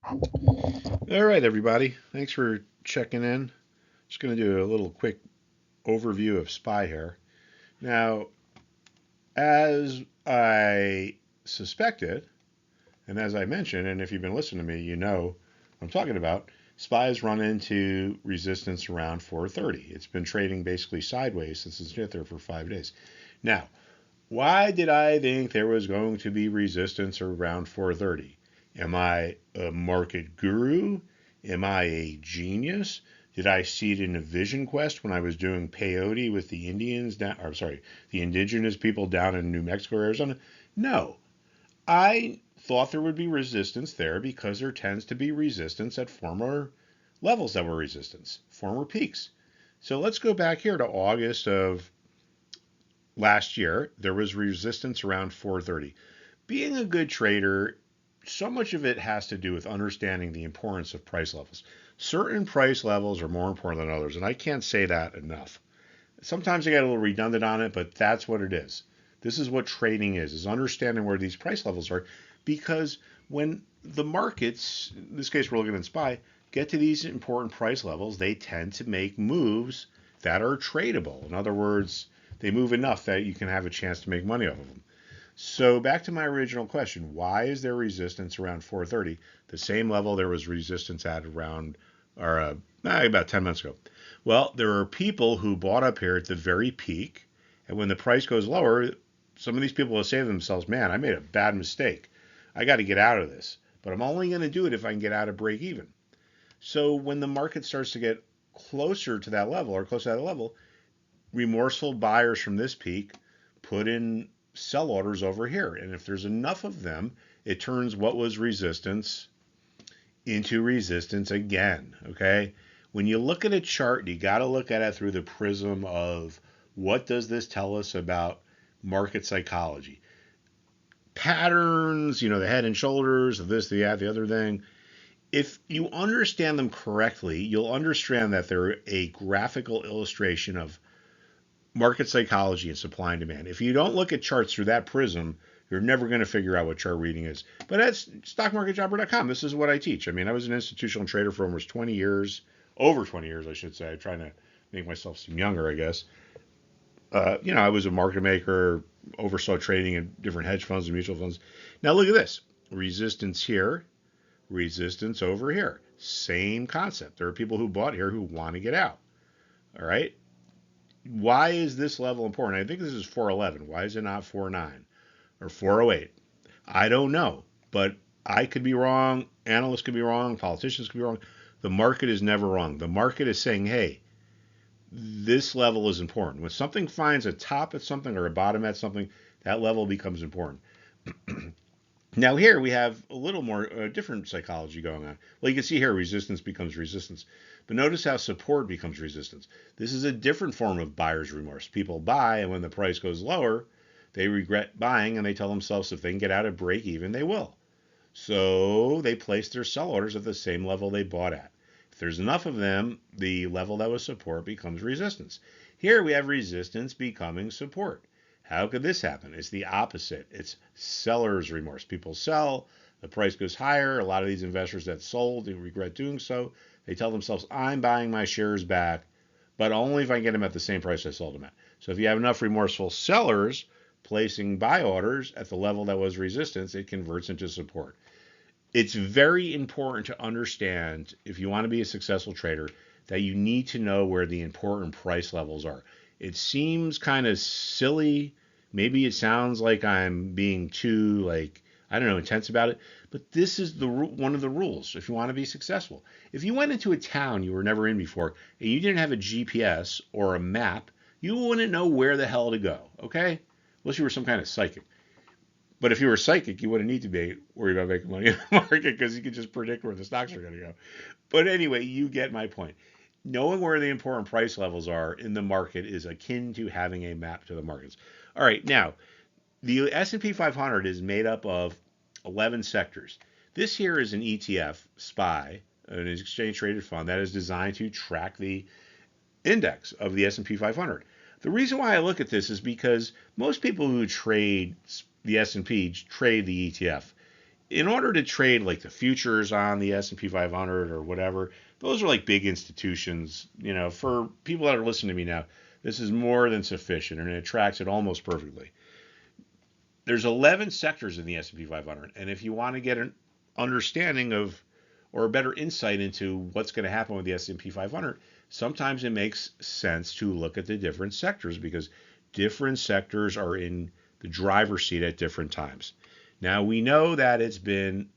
All right, everybody. Thanks for checking in. Just going to do a little quick overview of SPY here. Now, as I suspected, and as I mentioned, and if you've been listening to me, you know what I'm talking about. SPY has run into resistance around 430. It's been trading basically sideways since it's been there for 5 days. Now, why did I think there was going to be resistance around 430? Am I a market guru? Am I a genius? Did I see it in a vision quest when I was doing peyote with the Indians down, or sorry, the indigenous people down in New Mexico, Arizona? No. I thought there would be resistance there because there tends to be resistance at former levels that were resistance, former peaks. So let's go back here to August of last year. There was resistance around 430. Being a good trader, so much of it has to do with understanding the importance of price levels. Certain price levels are more important than others, and I can't say that enough. Sometimes I get a little redundant on it, but that's what it is. This is what trading is understanding where these price levels are, because when the markets, in this case we're looking at SPY, get to these important price levels, they tend to make moves that are tradable. In other words, they move enough that you can have a chance to make money off of them. So back to my original question, why is there resistance around 430? The same level there was resistance at around or about 10 months ago. Well, there are people who bought up here at the very peak, and when the price goes lower, some of these people will say to themselves, "Man, I made a bad mistake. I got to get out of this." But I'm only going to do it if I can get out of break even. So when the market starts to get closer to that level or close to that level, remorseful buyers from this peak put in sell orders over here. And if there's enough of them, it turns what was resistance into resistance again. Okay. When you look at a chart, you got to look at it through the prism of what does this tell us about market psychology? Patterns, the head and shoulders of this, the that, the other thing. If you understand them correctly, you'll understand that they're a graphical illustration of market psychology and supply and demand. If you don't look at charts through that prism, you're never going to figure out what chart reading is. But at stockmarketjobber.com, this is what I teach. I mean, I was an institutional trader for almost 20 years, over 20 years, I should say. I'm trying to make myself seem younger, I guess. I was a market maker, oversaw trading in different hedge funds and mutual funds. Now look at this resistance here, resistance over here. Same concept. There are people who bought here who want to get out. All right. Why is this level important? I think this is 411. Why is it not 49 or 408? I don't know, but I could be wrong. Analysts could be wrong. Politicians could be wrong. The market is never wrong. The market is saying, hey, this level is important. When something finds a top at something or a bottom at something, that level becomes important. Now here we have a little more different psychology going on. Well, you can see here resistance becomes resistance. But notice how support becomes resistance. This is a different form of buyer's remorse. People buy, and when the price goes lower, they regret buying, and they tell themselves if they can get out of break even, they will. So they place their sell orders at the same level they bought at. If there's enough of them, the level that was support becomes resistance. Here we have resistance becoming support. How could this happen? It's the opposite. It's seller's remorse. People sell, the price goes higher. A lot of these investors that sold, they regret doing so. They tell themselves, I'm buying my shares back, but only if I get them at the same price I sold them at. So if you have enough remorseful sellers placing buy orders at the level that was resistance, it converts into support. It's very important to understand if you want to be a successful trader that you need to know where the important price levels are. It seems kind of silly. Maybe it sounds like I'm being too I don't know, intense about it, but this is the one of the rules if you want to be successful. If you went into a town you were never in before and you didn't have a GPS or a map, you wouldn't know where the hell to go, okay? Unless you were some kind of psychic. But if you were psychic, you wouldn't need to be worried about making money in the market because you could just predict where the stocks are going to go. But anyway, you get my point. Knowing where the important price levels are in the market is akin to having a map to the markets. All right, now the S&P 500 is made up of 11 sectors. This here is an ETF, SPY, an exchange traded fund that is designed to track the index of the S&P 500. The reason why I look at this is because most people who trade the S&P trade the ETF. in order to trade like the futures on the S&P 500 or whatever, those are like big institutions. For people that are listening to me now, this is more than sufficient and it tracks it almost perfectly. There's 11 sectors in the S&P 500, and if you want to get an understanding of or a better insight into what's going to happen with the S&P 500, sometimes it makes sense to look at the different sectors because different sectors are in the driver's seat at different times. Now we know that it's been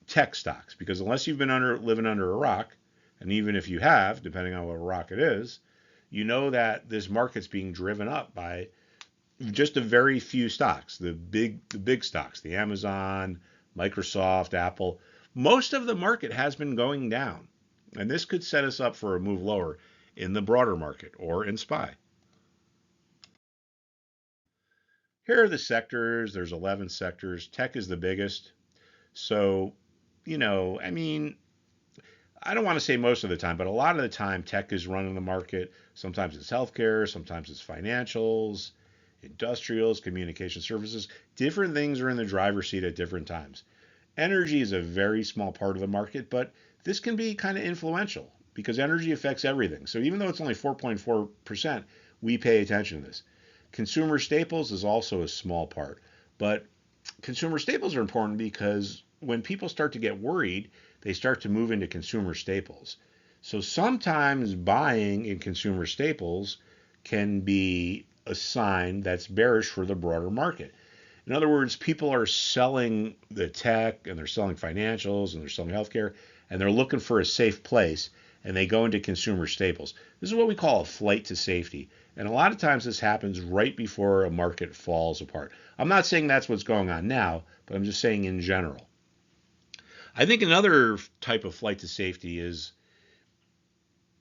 tech stocks because unless you've been living under a rock, and even if you have, depending on what rock it is, you know that this market's being driven up by just a very few stocks, the big stocks, the Amazon, Microsoft, Apple. Most of the market has been going down, and this could set us up for a move lower in the broader market or in SPY. Here are the sectors. There's 11 sectors. Tech is the biggest. So, I mean, I don't want to say most of the time, but a lot of the time, tech is running the market. Sometimes it's healthcare, sometimes it's financials, industrials, communication services. Different things are in the driver's seat at different times. Energy is a very small part of the market, but this can be kind of influential because energy affects everything. So even though it's only 4.4%, we pay attention to this. Consumer staples is also a small part, but consumer staples are important because when people start to get worried, they start to move into consumer staples. So sometimes buying in consumer staples can be a sign that's bearish for the broader market. In other words, people are selling the tech and they're selling financials and they're selling healthcare and they're looking for a safe place and they go into consumer staples. This is what we call a flight to safety. And a lot of times this happens right before a market falls apart. I'm not saying that's what's going on now, but I'm just saying in general. I think another type of flight to safety is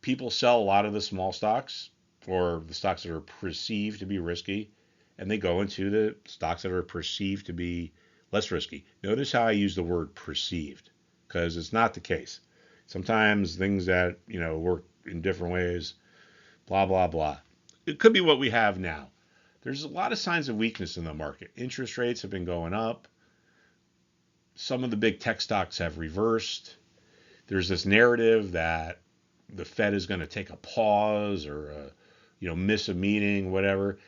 people sell a lot of the small stocks or the stocks that are perceived to be risky, and they go into the stocks that are perceived to be less risky. Notice how I use the word perceived because it's not the case. Sometimes things that, work in different ways, blah, blah, blah. It could be what we have now. There's a lot of signs of weakness in the market. Interest rates have been going up. Some of the big tech stocks have reversed. There's this narrative that the Fed is going to take a pause or miss a meeting, whatever.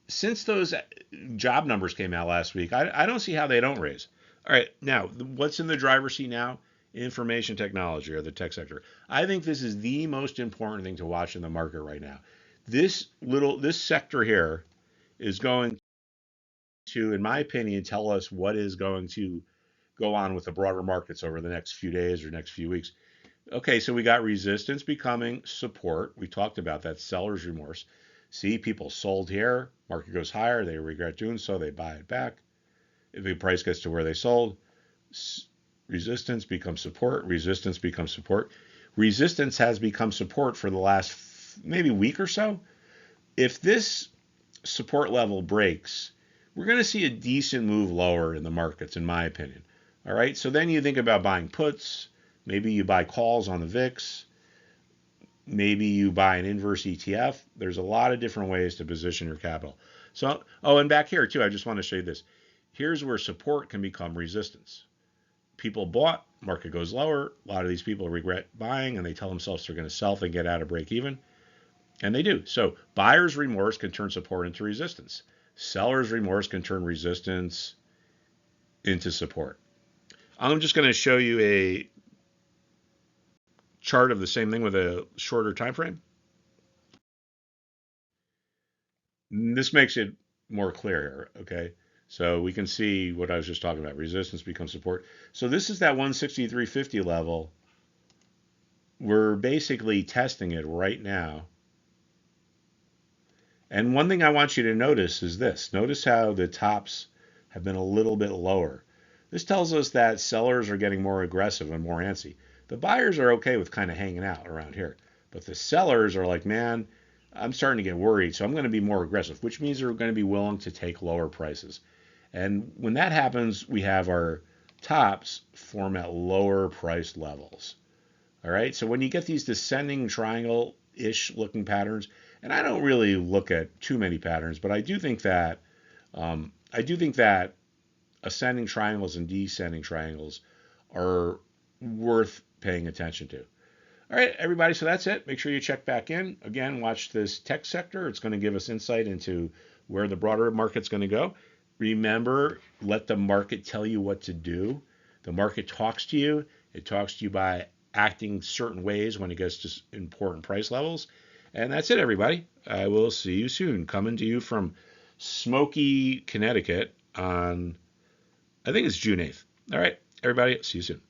Since those job numbers came out last week, I don't see how they don't raise. All right, now what's in the driver's seat now? Information technology or the tech sector. I think this is the most important thing to watch in the market right now. This sector here is going to, in my opinion, tell us what is going to go on with the broader markets over the next few days or next few weeks. Okay, so we got resistance becoming support. We talked about that seller's remorse. See, people sold here, market goes higher, they regret doing so, they buy it back. If the price gets to where they sold, resistance becomes support, resistance becomes support. Resistance has become support for the last maybe week or so. If this support level breaks, we're going to see a decent move lower in the markets, in my opinion. All right, so then you think about buying puts. Maybe you buy calls on the VIX. Maybe you buy an inverse ETF. There's a lot of different ways to position your capital. So, and back here too, I just want to show you this. Here's where support can become resistance. People bought, market goes lower. A lot of these people regret buying and they tell themselves they're going to sell if they get out of break even. And they do. So buyer's remorse can turn support into resistance. Seller's remorse can turn resistance into support. I'm just going to show you a chart of the same thing with a shorter time frame. This makes it more clear here, okay? So we can see what I was just talking about. Resistance becomes support. So this is that 163.50 level. We're basically testing it right now. And one thing I want you to notice is this. Notice how the tops have been a little bit lower. This tells us that sellers are getting more aggressive and more antsy. The buyers are okay with kind of hanging out around here. But the sellers are like, man, I'm starting to get worried, so I'm going to be more aggressive, which means they're going to be willing to take lower prices. And when that happens, we have our tops form at lower price levels. All right, so when you get these descending triangle-ish looking patterns, and I don't really look at too many patterns, but I do think that ascending triangles and descending triangles are worth paying attention to. All right, everybody, so that's it. Make sure you check back in. Again, watch this tech sector. It's going to give us insight into where the broader market's going to go. Remember, let the market tell you what to do. The market talks to you. It talks to you by acting certain ways when it gets to important price levels. And that's it, everybody. I will see you soon. Coming to you from Smoky, Connecticut on, I think it's June 8th. All right, everybody, see you soon.